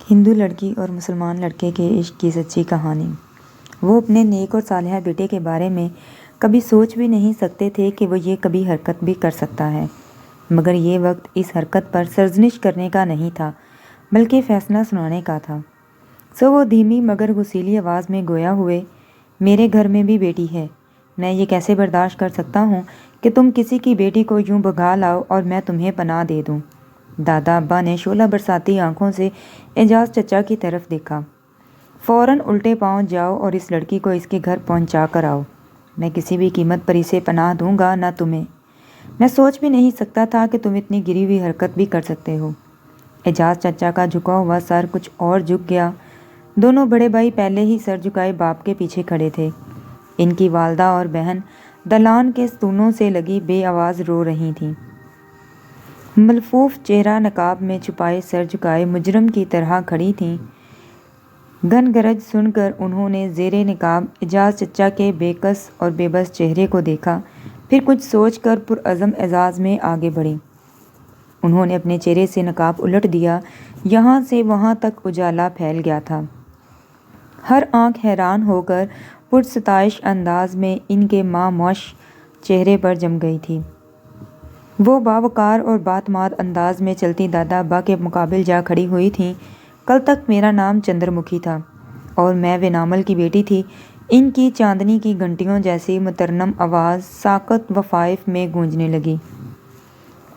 ہندو لڑکی اور مسلمان لڑکے کے عشق کی سچی کہانی۔ وہ اپنے نیک اور صالح بیٹے کے بارے میں کبھی سوچ بھی نہیں سکتے تھے کہ وہ یہ کبھی حرکت بھی کر سکتا ہے، مگر یہ وقت اس حرکت پر سرزنش کرنے کا نہیں تھا بلکہ فیصلہ سنانے کا تھا۔ وہ دھیمی مگر غصیلی آواز میں گویا ہوئے، میرے گھر میں بھی بیٹی ہے، میں یہ کیسے برداشت کر سکتا ہوں کہ تم کسی کی بیٹی کو یوں بھگا لاؤ اور میں تمہیں پناہ دے دوں۔ دادا ابا نے شعلہ برساتی آنکھوں سے اعجاز چچا کی طرف دیکھا۔ فوراً الٹے پاؤں جاؤ اور اس لڑکی کو اس کے گھر پہنچا کر آؤ، میں کسی بھی قیمت پر اسے پناہ دوں گا، نہ تمہیں۔ میں سوچ بھی نہیں سکتا تھا کہ تم اتنی گری ہوئی حرکت بھی کر سکتے ہو۔ اعجاز چچا کا جھکا ہوا سر کچھ اور جھک گیا۔ دونوں بڑے بھائی پہلے ہی سر جھکائے باپ کے پیچھے کھڑے تھے۔ ان کی والدہ اور بہن دلان کے ستونوں سے لگی بے آواز رو رہی تھیں۔ ملفوف چہرہ نقاب میں چھپائے سر جھکائے مجرم کی طرح کھڑی تھیں۔ گن گرج سن کر انہوں نے زیر نقاب اعجاز چچا کے بے کس اور بے بس چہرے کو دیکھا، پھر کچھ سوچ کر پرعزم اعزاز میں آگے بڑھیں۔ انہوں نے اپنے چہرے سے نقاب الٹ دیا، یہاں سے وہاں تک اجالا پھیل گیا تھا۔ ہر آنکھ حیران ہو کر پرستائش انداز میں ان کے ماموش چہرے پر جم گئی تھی۔ وہ باوقار اور بااعتماد انداز میں چلتی دادا ابا کے مقابل جا کھڑی ہوئی تھیں۔ کل تک میرا نام چندر مکھی تھا اور میں وینامل کی بیٹی تھی۔ ان کی چاندنی کی گھنٹیوں جیسی مترنم آواز ساکت وفائف میں گونجنے لگی۔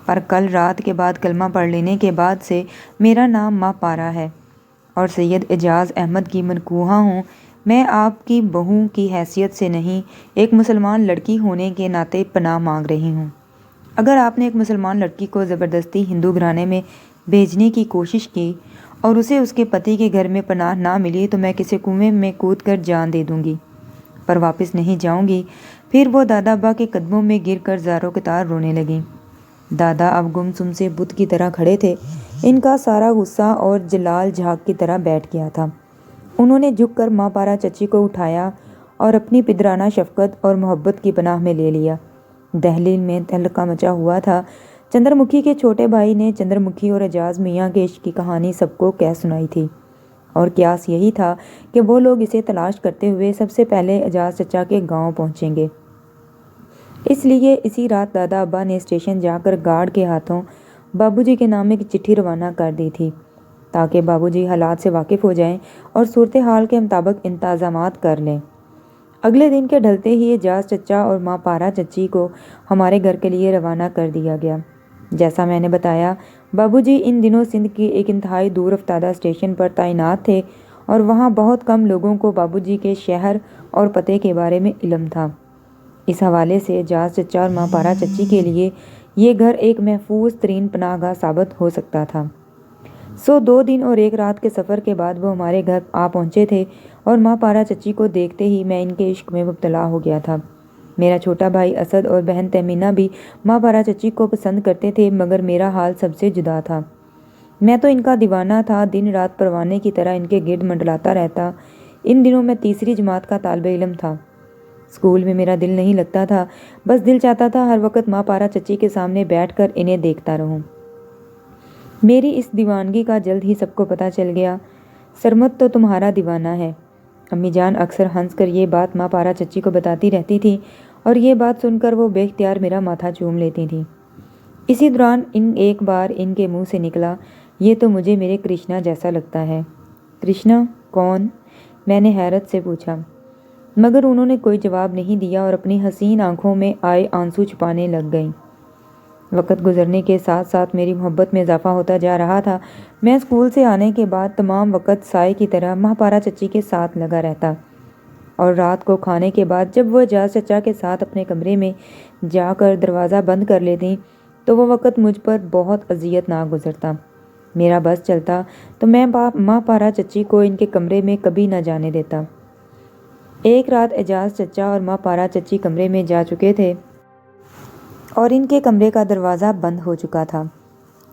پر کل رات کے بعد کلمہ پڑھ لینے کے بعد سے میرا نام ماں پارا ہے اور سید اعجاز احمد کی منکوحہ ہوں۔ میں آپ کی بہو کی حیثیت سے نہیں، ایک مسلمان لڑکی ہونے کے ناطے پناہ مانگ رہی ہوں۔ اگر آپ نے ایک مسلمان لڑکی کو زبردستی ہندو گھرانے میں بھیجنے کی کوشش کی اور اسے اس کے پتی کے گھر میں پناہ نہ ملی تو میں کسی کنویں میں کود کر جان دے دوں گی، پر واپس نہیں جاؤں گی۔ پھر وہ دادا ابا کے قدموں میں گر کر زاروں قطار رونے لگیں۔ دادا اب گمسم سے بت کی طرح کھڑے تھے۔ ان کا سارا غصہ اور جلال جھاگ کی طرح بیٹھ گیا تھا۔ انہوں نے جھک کر ماں پارا چچی کو اٹھایا اور اپنی پدرانہ شفقت اور محبت کی پناہ میں لے لیا۔ دہلیز میں تہلکہ مچا ہوا تھا۔ چندر مکھی کے چھوٹے بھائی نے چندر مکھی اور اعجاز میاں کے عشق کی کہانی سب کو کہہ سنائی تھی، اور قیاس یہی تھا کہ وہ لوگ اسے تلاش کرتے ہوئے سب سے پہلے اعجاز چچا کے گاؤں پہنچیں گے۔ اس لیے اسی رات دادا ابا نے اسٹیشن جا کر گارڈ کے ہاتھوں بابو جی کے نام ایک چٹھی روانہ کر دی تھی، تاکہ بابو جی حالات سے واقف ہو جائیں اور صورتحال کے مطابق انتظامات کر لیں۔ اگلے دن کے ڈھلتے ہی اعجاز چچا اور ماں پارا چچی کو ہمارے گھر کے لیے روانہ کر دیا گیا۔ جیسا میں نے بتایا، بابو جی ان دنوں سندھ کی ایک انتہائی دور افتادہ اسٹیشن پر تعینات تھے اور وہاں بہت کم لوگوں کو بابو جی کے شہر اور پتے کے بارے میں علم تھا۔ اس حوالے سے اعجاز چچا اور ماں پارا چچی کے لیے یہ گھر ایک محفوظ ترین پناہ گاہ ثابت ہو سکتا تھا۔ 2 دن اور 1 رات کے سفر کے بعد وہ ہمارے گھر آ پہنچے تھے اور ماں پارا چچی کو دیکھتے ہی میں ان کے عشق میں مبتلا ہو گیا تھا۔ میرا چھوٹا بھائی اسد اور بہن تہمینہ بھی ماں پارا چچی کو پسند کرتے تھے، مگر میرا حال سب سے جدا تھا۔ میں تو ان کا دیوانہ تھا، دن رات پروانے کی طرح ان کے گرد منڈلاتا رہتا۔ ان دنوں میں تیسری جماعت کا طالب علم تھا۔ اسکول میں میرا دل نہیں لگتا تھا، بس دل چاہتا تھا ہر وقت ماں پارا چچی کے سامنے بیٹھ کر انہیں دیکھتا رہوں۔ میری اس دیوانگی کا جلد ہی سب کو پتہ چل گیا۔ سرمد تو تمہارا دیوانہ ہے، امی جان اکثر ہنس کر یہ بات ماں پارا چچی کو بتاتی رہتی تھی، اور یہ بات سن کر وہ بے اختیار میرا ماتھا چوم لیتی تھیں۔ اسی دوران ایک بار ان کے منہ سے نکلا، یہ تو مجھے میرے کرشنا جیسا لگتا ہے۔ کرشنا کون؟ میں نے حیرت سے پوچھا، مگر انہوں نے کوئی جواب نہیں دیا اور اپنی حسین آنکھوں میں آئے آنسو چھپانے لگ گئیں۔ وقت گزرنے کے ساتھ ساتھ میری محبت میں اضافہ ہوتا جا رہا تھا۔ میں اسکول سے آنے کے بعد تمام وقت سائے کی طرح ماں پارا چچی کے ساتھ لگا رہتا، اور رات کو کھانے کے بعد جب وہ اعجاز چچا کے ساتھ اپنے کمرے میں جا کر دروازہ بند کر لیتیں تو وہ وقت مجھ پر بہت اذیت ناک گزرتا۔ میرا بس چلتا تو میں ماں پارا چچی کو ان کے کمرے میں کبھی نہ جانے دیتا۔ ایک رات اعجاز چچا اور ماں پارا چچی کمرے میں جا چکے تھے اور ان کے کمرے کا دروازہ بند ہو چکا تھا۔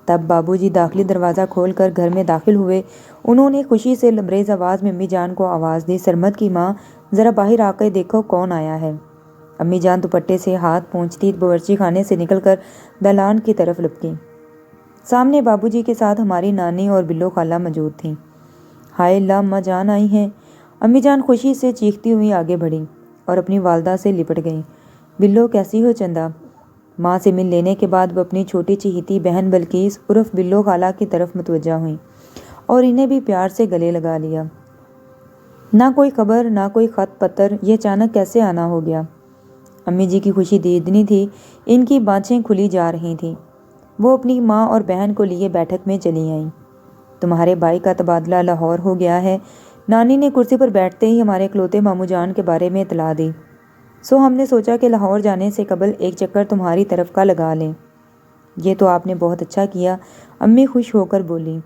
تب بابو جی داخلی دروازہ کھول کر گھر میں داخل ہوئے۔ انہوں نے خوشی سے لبریز آواز میں امی جان کو آواز دی، سرمد کی ماں، ذرا باہر آ کے دیکھو کون آیا ہے۔ امی جان دوپٹے سے ہاتھ پونچھتی باورچی خانے سے نکل کر دالان کی طرف لپکیں۔ سامنے بابو جی کے ساتھ ہماری نانی اور بلو خالہ موجود تھیں۔ ہائے اللہ، اماں جان آئی ہیں۔ امی جان خوشی سے چیختی ہوئی آگے بڑھیں اور اپنی والدہ سے لپٹ گئیں۔ بلو کیسی ہو چندا؟ ماں سے مل لینے کے بعد وہ اپنی چھوٹی چہیتی بہن بلقیس عرف بلو خالہ کی طرف متوجہ ہوئیں اور انہیں بھی پیار سے گلے لگا لیا۔ نہ کوئی خبر، نہ کوئی خط پتر، یہ اچانک کیسے آنا ہو گیا؟ امی جی کی خوشی دیدنی تھی، ان کی بانچیں کھلی جا رہی تھیں۔ وہ اپنی ماں اور بہن کو لیے بیٹھک میں چلی آئیں۔ تمہارے بھائی کا تبادلہ لاہور ہو گیا ہے، نانی نے کرسی پر بیٹھتے ہی ہمارے اکلوتے ماموں جان کے بارے میں اطلاع دی۔ سو ہم نے سوچا کہ لاہور جانے سے قبل ایک چکر تمہاری طرف کا لگا لیں۔ یہ تو آپ نے بہت اچھا کیا، امی خوش ہو کر بولی۔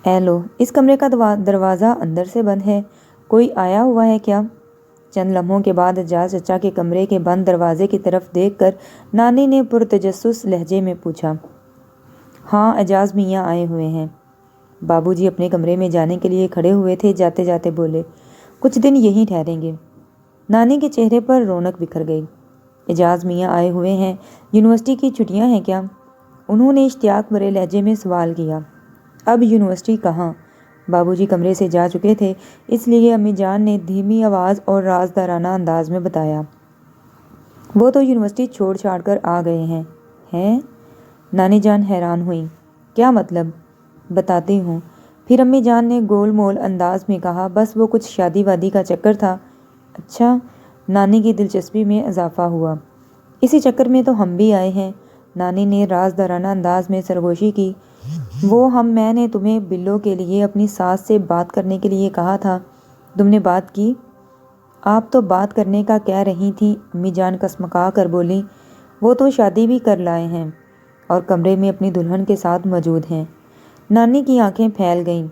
اے لو، اس کمرے کا دروازہ اندر سے بند ہے، کوئی آیا ہوا ہے کیا؟ چند لمحوں کے بعد اعجاز چچا کے کمرے کے بند دروازے کی طرف دیکھ کر نانی نے پرتجسس لہجے میں پوچھا۔ ہاں، اعجاز میاں آئے ہوئے ہیں۔ بابو جی اپنے کمرے میں جانے کے لیے کھڑے ہوئے تھے، جاتے جاتے بولے، کچھ دن یہیں ٹھہریں گے۔ نانی کے چہرے پر رونق بکھر گئی۔ اعجاز میاں آئے ہوئے ہیں، یونیورسٹی کی چھٹیاں ہیں کیا؟ انہوں نے اشتیاق بھرے لہجے میں سوال کیا۔ اب یونیورسٹی کہاں؟ بابو جی کمرے سے جا چکے تھے، اس لیے امی جان نے دھیمی آواز اور رازدارانہ انداز میں بتایا۔ وہ تو یونیورسٹی چھوڑ چھاڑ کر آ گئے ہیں۔ ہیں؟ نانی جان حیران ہوئیں۔ کیا مطلب؟ بتاتی ہوں۔ پھر امی جان نے گول مول انداز میں کہا، بس وہ کچھ شادی وادی کا چکر تھا۔ اچھا؟ نانی کی دلچسپی میں اضافہ ہوا۔ اسی چکر میں تو ہم بھی آئے ہیں۔ نانی نے رازدارانہ انداز میں سرگوشی کی۔ میں نے تمہیں بلو کے لیے اپنی ساس سے بات کرنے کے لیے کہا تھا، تم نے بات کی؟ آپ تو بات کرنے کا کہہ رہی تھیں، امی جان کسمکا کر بولی۔ وہ تو شادی بھی کر لائے ہیں اور کمرے میں اپنی دلہن کے ساتھ موجود ہیں۔ نانی کی آنکھیں پھیل گئیں۔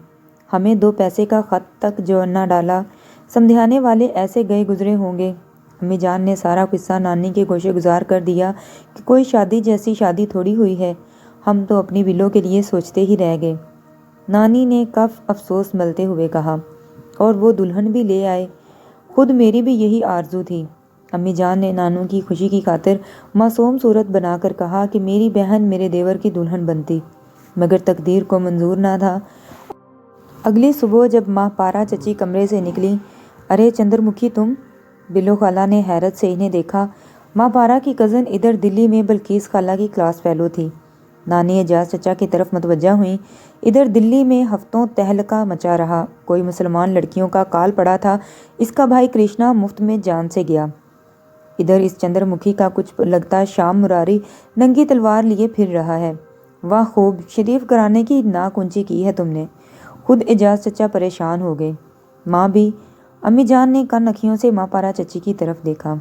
ہمیں 2 پیسے کا خط تک جو نہ ڈالا، سمجھانے والے ایسے گئے گزرے ہوں گے۔ امی جان نے سارا قصہ نانی کے گوشے گزار کر دیا کہ کوئی شادی جیسی شادی تھوڑی ہوئی ہے، ہم تو اپنی بلو کے لیے سوچتے ہی رہ گئے۔ نانی نے کف افسوس ملتے ہوئے کہا، اور وہ دلہن بھی لے آئے، خود میری بھی یہی آرزو تھی۔ امی جان نے نانو کی خوشی کی خاطر معصوم صورت بنا کر کہا کہ میری بہن میرے دیور کی دلہن بنتی، مگر تقدیر کو منظور نہ تھا۔ اگلی صبح جب ماہ پارا چچی کمرے سے نکلی، ارے چندر مکھی تم؟ بلو خالہ نے حیرت سے انہیں دیکھا۔ ماہ پارا کی کزن ادھر دلی میں بلقیس خالہ کی کلاس فیلو تھی۔ نانی اعجاز چچا کی طرف متوجہ ہوئیں۔ ادھر دلی میں ہفتوں تہلکہ مچا رہا، کوئی مسلمان لڑکیوں کا کال پڑا تھا، اس کا بھائی کرشنا مفت میں جان سے گیا۔ ادھر اس چندر مکھی کا کچھ لگتا شام مراری ننگی تلوار لیے پھر رہا ہے۔ واہ خوب، شریف گھرانے کی ناک اونچی کی ہے تم نے۔ خود اعجاز چچا پریشان ہو گئے، ماں بھی۔ امی جان نے کن اکھیوں سے ماں پارا چچی کی طرف دیکھا۔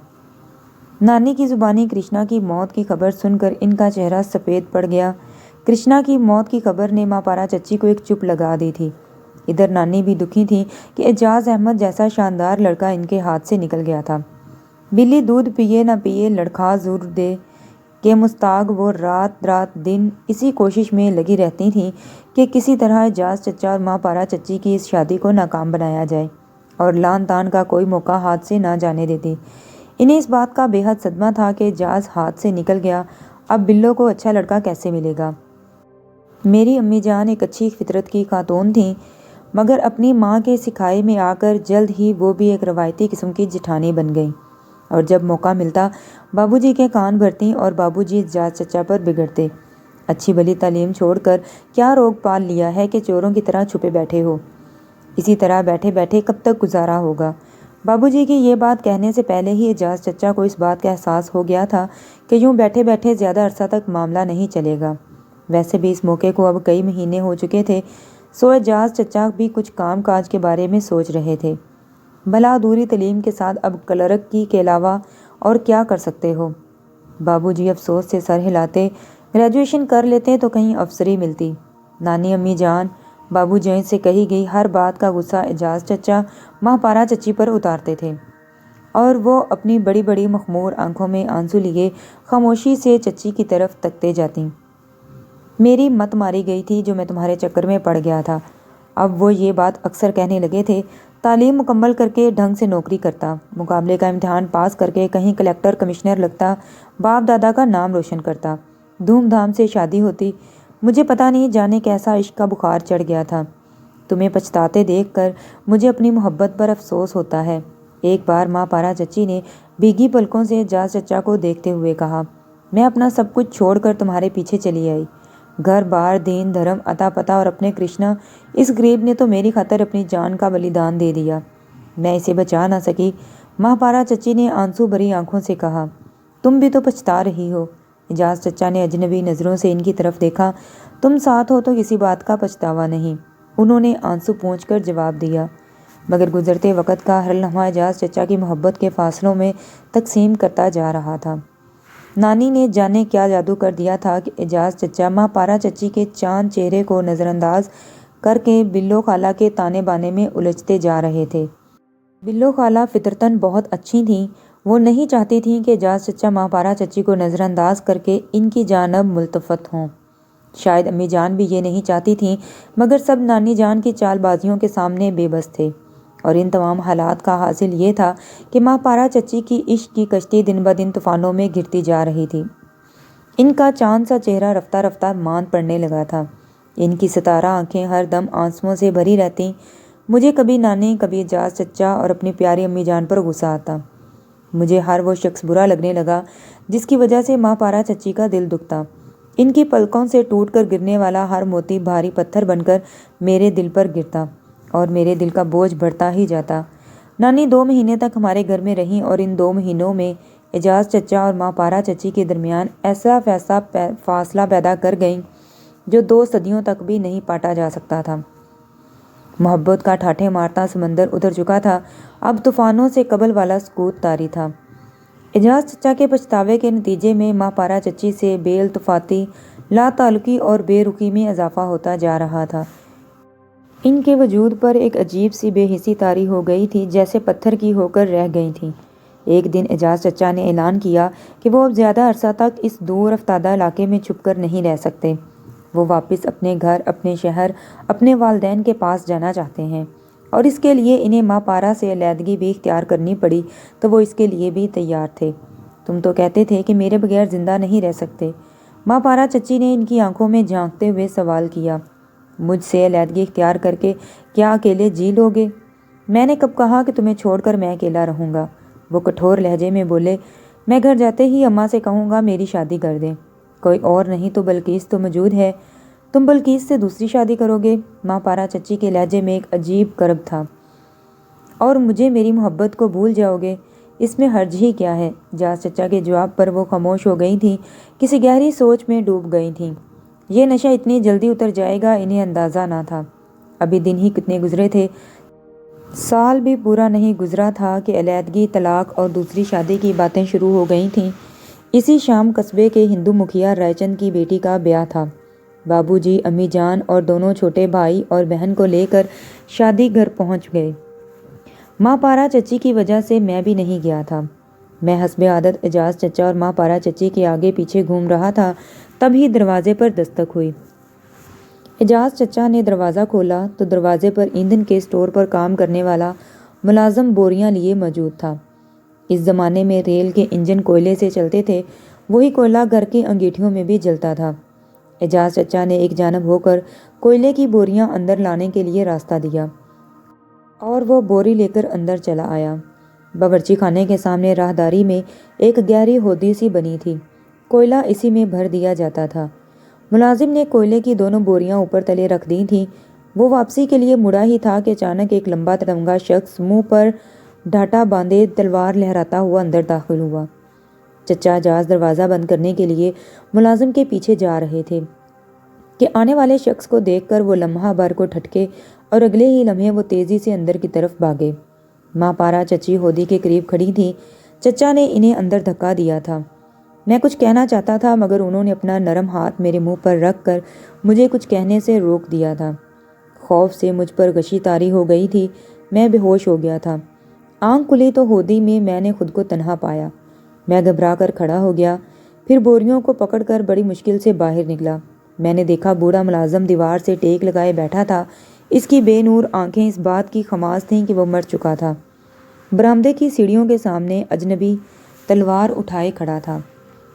نانی کی زبانی کرشنا کی موت کی خبر سن کر ان کا چہرہ سفید پڑ گیا۔ کرشنا کی موت کی خبر نے ماں پارا چچی کو ایک چپ لگا دی تھی۔ ادھر نانی بھی دکھی تھی کہ اعجاز احمد جیسا شاندار لڑکا ان کے ہاتھ سے نکل گیا تھا۔ بلی دودھ پیے نہ پیے لڑکھا ضرور دے کہ مستاگ وہ رات رات دن اسی کوشش میں لگی رہتی تھیں کہ کسی طرح اعجاز چچا اور ماں پارا چچی کی اس شادی کو ناکام بنایا جائے اور لان تان کا کوئی موقع ہاتھ سے نہ جانے دیتی۔ انہیں اس بات کا بے حد صدمہ تھا کہ اعجاز ہاتھ سے نکل گیا، اب بلو کو اچھا لڑکا کیسے ملے گا؟ میری امی جان ایک اچھی فطرت کی خاتون تھیں، مگر اپنی ماں کے سکھائے میں آ کر جلد ہی وہ بھی ایک روایتی قسم کی جٹھانی بن گئیں، اور جب موقع ملتا بابو جی کے کان بھرتیں اور بابو جی اعجاز چچا پر بگڑتے۔ اچھی بھلی تعلیم چھوڑ کر کیا روگ پال لیا ہے کہ چوروں کی طرح چھپے بیٹھے ہو؟ اسی طرح بیٹھے بیٹھے کب تک گزارا ہوگا؟ بابو جی کی یہ بات کہنے سے پہلے ہی اعجاز چچا کو اس بات کا احساس ہو گیا تھا کہ یوں بیٹھے بیٹھے زیادہ عرصہ تک معاملہ نہیں چلے گا۔ ویسے بھی اس موقع کو اب کئی مہینے ہو چکے تھے، سو اعجاز چچا بھی کچھ کام کاج کے بارے میں سوچ رہے تھے۔ بھلا ادھوری تعلیم کے ساتھ اب کلرک کی کے علاوہ اور کیا کر سکتے ہو؟ بابو جی افسوس سے سر ہلاتے، گریجویشن کر لیتے تو کہیں افسری ملتی۔ نانی امی جان بابو جی سے کہی گئی ہر بات کا غصہ اعجاز چچا ماہ پارا چچی پر اتارتے تھے، اور وہ اپنی بڑی بڑی مخمور آنکھوں میں آنسو لیے خاموشی سے چچی کی طرف تکتے جاتیں۔ میری مت ماری گئی تھی جو میں تمہارے چکر میں پڑ گیا تھا۔ اب وہ یہ بات اکثر کہنے لگے تھے۔ تعلیم مکمل کر کے ڈھنگ سے نوکری کرتا، مقابلے کا امتحان پاس کر کے کہیں کلکٹر کمشنر لگتا، باپ دادا کا نام روشن کرتا، دھوم دھام سے شادی ہوتی۔ مجھے پتہ نہیں جانے کیسا عشق کا بخار چڑھ گیا تھا۔ تمہیں پچھتاتے دیکھ کر مجھے اپنی محبت پر افسوس ہوتا ہے۔ ایک بار ماں پارا چچی نے بھیگی پلکوں سے اعجاز چچا کو دیکھتے ہوئے کہا، میں اپنا سب کچھ چھوڑ کر تمہارے پیچھے چلی آئی، گھر بار، دین دھرم، عطا پتہ اور اپنے کرشنا، اس غریب نے تو میری خاطر اپنی جان کا بلیدان دے دیا، میں اسے بچا نہ سکی۔ ماں پارا چچی نے آنسو بھری آنکھوں سے کہا، تم بھی تو پچھتا رہی ہو۔ اعجاز چچا نے اجنبی نظروں سے ان کی طرف دیکھا، تم ساتھ ہو تو کسی بات کا پچھتاوا نہیں، انہوں نے آنسو پونچھ کر جواب دیا۔ مگر گزرتے وقت کا ہر لمحہ اعجاز چچا کی محبت کے فاصلوں میں تقسیم کرتا جا رہا تھا۔ نانی نے جانے کیا جادو کر دیا تھا کہ اعجاز چچا ماں پارا چچی کے چاند چہرے کو نظر انداز کر کے بلو خالہ کے تانے بانے میں الجھتے جا رہے تھے۔ بلو خالہ فطرتاً بہت اچھی تھیں، وہ نہیں چاہتی تھیں کہ اعجاز چچا ماں پارا چچی کو نظر انداز کر کے ان کی جانب ملتفت ہوں۔ شاید امی جان بھی یہ نہیں چاہتی تھیں، مگر سب نانی جان کی چال بازیوں کے سامنے بے بس تھے، اور ان تمام حالات کا حاصل یہ تھا کہ ماں پارا چچی کی عشق کی کشتی دن بدن طوفانوں میں گرتی جا رہی تھی۔ ان کا چاند سا چہرہ رفتہ رفتہ ماند پڑنے لگا تھا، ان کی ستارہ آنکھیں ہر دم آنسوؤں سے بھری رہتیں۔ مجھے کبھی نانی، کبھی اعجاز چچا اور اپنی پیاری امی جان پر غصہ آتا۔ مجھے ہر وہ شخص برا لگنے لگا جس کی وجہ سے ماں پارا چچی کا دل دکھتا۔ ان کی پلکوں سے ٹوٹ کر گرنے والا ہر موتی بھاری پتھر بن کر میرے دل پر گرتا، اور میرے دل کا بوجھ بڑھتا ہی جاتا۔ نانی 2 مہینے تک ہمارے گھر میں رہیں، اور ان 2 مہینوں میں اعجاز چچا اور ماں پارا چچی کے درمیان ایسا فاصلہ پیدا کر گئیں جو 2 صدیوں تک بھی نہیں پاٹا جا سکتا تھا۔ محبت کا ٹھاٹھے مارتا سمندر اتر چکا تھا، اب طوفانوں سے قبل والا سکوت طاری تھا۔ اعجاز چچا کے پچھتاوے کے نتیجے میں ماں پارا چچی سے بے التفاتی، لا تعلقی اور بے رخی میں اضافہ ہوتا جا رہا تھا۔ ان کے وجود پر ایک عجیب سی بے حسی طاری ہو گئی تھی، جیسے پتھر کی ہو کر رہ گئی تھیں۔ ایک دن اعجاز چچا نے اعلان کیا کہ وہ اب زیادہ عرصہ تک اس دور افتادہ علاقے میں چھپ کر نہیں رہ سکتے، وہ واپس اپنے گھر، اپنے شہر، اپنے والدین کے پاس جانا چاہتے ہیں، اور اس کے لیے انہیں ماں پارا سے علیحدگی بھی اختیار کرنی پڑی تو وہ اس کے لیے بھی تیار تھے۔ تم تو کہتے تھے کہ میرے بغیر زندہ نہیں رہ سکتے، ماں پارا چچی نے ان کی آنکھوں میں جھانکتے ہوئے سوال کیا۔ مجھ سے علیحدگی اختیار کر کے کیا اکیلے جی لو گے؟ میں نے کب کہا کہ تمہیں چھوڑ کر میں اکیلا رہوں گا؟ وہ کٹھور لہجے میں بولے۔ میں گھر جاتے ہی اماں سے کہوں گا میری شادی کر دیں، کوئی اور نہیں تو بلقیس تو موجود ہے، تم بلقیس سے دوسری شادی کرو گے؟ ماں پارا چچی کے لہجے میں ایک عجیب کرب تھا۔ اور مجھے میری محبت کو بھول جاؤ گے؟ اس میں حرج ہی کیا ہے؟ اعجاز چچا کے جواب پر وہ خاموش ہو گئی تھیں، کسی گہری سوچ میں ڈوب گئی تھیں۔ یہ نشہ اتنی جلدی اتر جائے گا انہیں اندازہ نہ تھا۔ ابھی دن ہی کتنے گزرے تھے، سال بھی پورا نہیں گزرا تھا کہ علیحدگی، طلاق اور دوسری شادی کی باتیں شروع ہو گئی تھیں۔ اسی شام قصبے کے ہندو مکھیا رائے چند کی بیٹی کا بیاہ تھا۔ بابو جی، امی جان اور دونوں چھوٹے بھائی اور بہن کو لے کر شادی گھر پہنچ گئے۔ ماں پارا چچی کی وجہ سے میں بھی نہیں گیا تھا۔ میں حسب عادت اعجاز چچا اور ماں پارا چچی کے آگے پیچھے گھوم رہا تھا، تبھی دروازے پر دستک ہوئی۔ اعجاز چچا نے دروازہ کھولا تو دروازے پر ایندھن کے اسٹور پر کام کرنے والا ملازم بوریاں لیے موجود تھا۔ اس زمانے میں ریل کے انجن کوئلے سے چلتے تھے، وہی کوئلہ گھر کی انگیٹھیوں میں بھی جلتا تھا۔ اعجاز چچا نے ایک جانب ہو کر کوئلے کی بوریاں اندر لانے کے لیے راستہ دیا، اور وہ بوری لے کر اندر چلا آیا۔ باورچی خانے کے سامنے راہداری میں ایک گہری ہودی سی بنی تھی، کوئلہ اسی میں بھر دیا جاتا تھا۔ ملازم نے کوئلے کی دونوں بوریاں اوپر تلے رکھ دی تھیں، وہ واپسی کے لیے مڑا ہی تھا کہ اچانک ایک لمبا ترنگا شخص منہ پر ڈھاٹا باندھے تلوار لہراتا ہوا اندر داخل ہوا۔ چچا اعجاز دروازہ بند کرنے کے لیے ملازم کے پیچھے جا رہے تھے کہ آنے والے شخص کو دیکھ کر وہ لمحہ بھر کو ٹھٹکے، اور اگلے ہی لمحے وہ تیزی سے اندر کی طرف بھاگے۔ ماں پارا چچی ہودی کے قریب کھڑی تھیں، چچا نے انہیں اندر دھکا دیا تھا۔ میں کچھ کہنا چاہتا تھا، مگر انہوں نے اپنا نرم ہاتھ میرے منہ پر رکھ کر مجھے کچھ کہنے سے روک دیا تھا۔ خوف سے مجھ پر غشی طاری ہو گئی تھی، میں بے ہوش ہو گیا تھا۔ آنکھ کھلی تو ہودی میں میں نے خود کو تنہا پایا۔ میں گھبرا کر کھڑا ہو گیا، پھر بوریوں کو پکڑ کر بڑی مشکل سے باہر نکلا۔ میں نے دیکھا بوڑھا ملازم دیوار سے ٹیک لگائے بیٹھا تھا، اس کی بے نور آنکھیں اس بات کی خماس تھیں کہ وہ مر چکا تھا۔ برآمدے کی سیڑھیوں کے سامنے اجنبی تلوار اٹھائے کھڑا تھا۔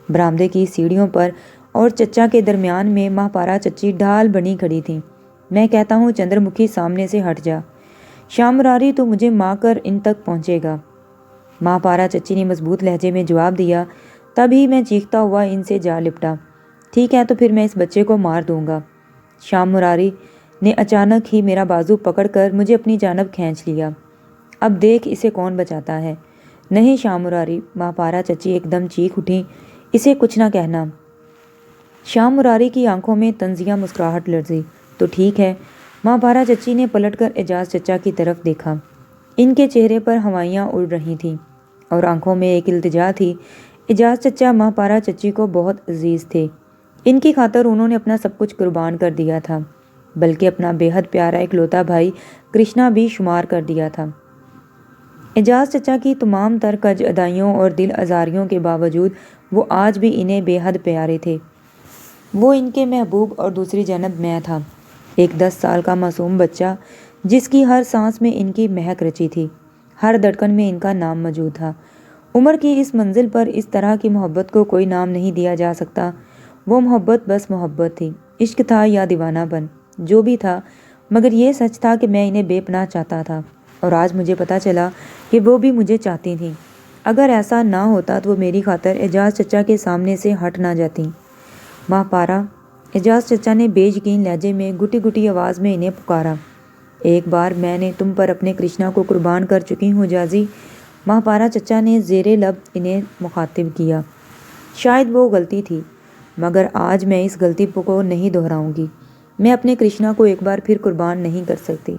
برآمدے کی سیڑھیوں پر اور چچا کے درمیان میں ماں پارا چچی ڈھال بنی کھڑی تھیں۔ میں کہتا ہوں چندر مکھی سامنے سے ہٹ جا، شام مراری تو مجھے مار کر ان تک پہنچے گا۔ ماں پارا چچی نے مضبوط لہجے میں جواب دیا۔ تبھی میں چیختا ہوا ان سے جا لپٹا۔ ٹھیک ہے تو پھر میں اس بچے کو مار دوں گا۔ شام مراری نے اچانک ہی میرا بازو پکڑ کر مجھے اپنی جانب کھینچ لیا۔ اب دیکھ اسے کون بچاتا ہے۔ نہیں شام مراری، ماں پارا چچی ایک دم چیخ اٹھی، اسے کچھ نہ کہنا۔ شام مراری کی آنکھوں میں طنزیہ مسکراہٹ لرزی۔ تو ٹھیک ہے۔ ماں پارا چچی نے پلٹ کر اعجاز چچا کی طرف دیکھا۔ ان کے چہرے پر ہوائیاں اڑ رہی تھیں اور آنکھوں میں ایک التجا تھی۔ اعجاز چچا ماں پارا چچی کو بہت عزیز تھے۔ ان کی خاطر انہوں نے اپنا سب کچھ قربان کر دیا تھا، بلکہ اپنا بے حد پیارا اکلوتا بھائی کرشنا بھی شمار کر دیا تھا۔ اعجاز چچا کی تمام تر کج ادائیوں اور دل آزاریوں کے باوجود وہ آج بھی انہیں بے حد پیارے تھے۔ وہ ان کے محبوب اور دوسری جانب میں تھا، ایک 10 سال کا معصوم بچہ جس کی ہر سانس میں ان کی مہک رچی تھی، ہر دھڑکن میں ان کا نام موجود تھا۔ عمر کی اس منزل پر اس طرح کی محبت کو کوئی نام نہیں دیا جا سکتا۔ وہ محبت بس محبت تھی، عشق تھا یا دیوانہ پن، جو بھی تھا، مگر یہ سچ تھا کہ میں انہیں بے پناہ چاہتا تھا، اور آج مجھے پتہ چلا کہ وہ بھی مجھے چاہتی تھیں۔ اگر ایسا نہ ہوتا تو وہ میری خاطر اعجاز چچا کے سامنے سے ہٹ نہ جاتی۔ ماں پارا، اعجاز چچا نے بے یقین لہجے میں گھٹی گھٹی آواز میں انہیں پکارا۔ ایک بار میں نے تم پر اپنے کرشنا کو قربان کر چکی ہوں جازی، ماں پارا چچا نے زیر لب انہیں مخاطب کیا۔ شاید وہ غلطی تھی، مگر آج میں اس غلطی کو نہیں دہراؤں گی۔ میں اپنے کرشنا کو ایک بار پھر قربان نہیں کر سکتی۔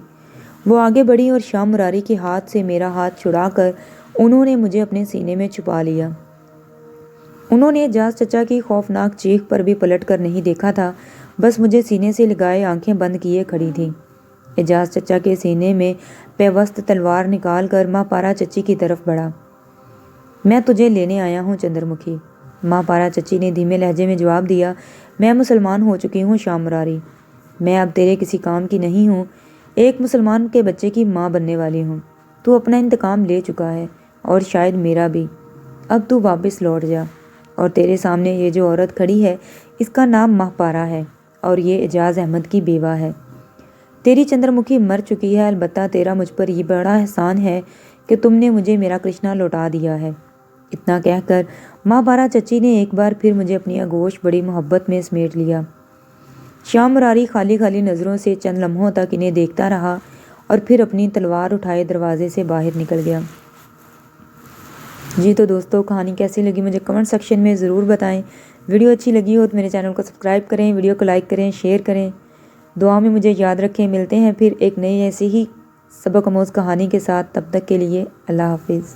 وہ آگے بڑھی اور شام مراری کے ہاتھ سے میرا ہاتھ چھڑا کر انہوں نے مجھے اپنے سینے میں چھپا لیا۔ انہوں نے اعجاز چچا کی خوفناک چیخ پر بھی پلٹ کر نہیں دیکھا تھا، بس مجھے سینے سے لگائے آنکھیں بند کیے کھڑی تھیں۔ اعجاز چچا کے سینے میں پیوست تلوار نکال کر ماں پارا چچی کی طرف بڑھا۔ میں تجھے لینے آیا ہوں چندر مکھی، ماں پارا چچی نے دھیمے لہجے میں جواب دیا۔ میں مسلمان ہو چکی ہوں شام مراری، میں اب تیرے کسی کام کی نہیں ہوں، ایک مسلمان کے بچے کی ماں بننے والی ہوں۔ تو اپنا انتقام لے چکا ہے اور شاید میرا بھی، اب تو واپس لوٹ جا۔ اور تیرے سامنے یہ جو عورت کھڑی ہے اس کا نام ماہ پارا ہے اور یہ اعجاز احمد کی بیوہ ہے۔ تیری چندر مکھی مر چکی ہے، البتہ تیرا مجھ پر یہ بڑا احسان ہے کہ تم نے مجھے میرا کرشنا لوٹا دیا ہے۔ اتنا کہہ کر ماں پارا چچی نے ایک بار پھر مجھے اپنی آغوش بڑی محبت میں سمیٹ لیا۔ شام مراری خالی خالی نظروں سے چند لمحوں تک انہیں دیکھتا رہا اور پھر اپنی تلوار اٹھائے دروازے سے باہر نکل گیا۔ جی تو دوستو، کہانی کیسی لگی مجھے کمنٹ سیکشن میں ضرور بتائیں۔ ویڈیو اچھی لگی ہو تو میرے چینل کو سبسکرائب کریں، ویڈیو کو لائک کریں، شیئر کریں، دعا میں مجھے یاد رکھیں۔ ملتے ہیں پھر ایک نئی ایسی ہی سبق آموز کہانی کے ساتھ، تب تک کے لیے اللہ حافظ۔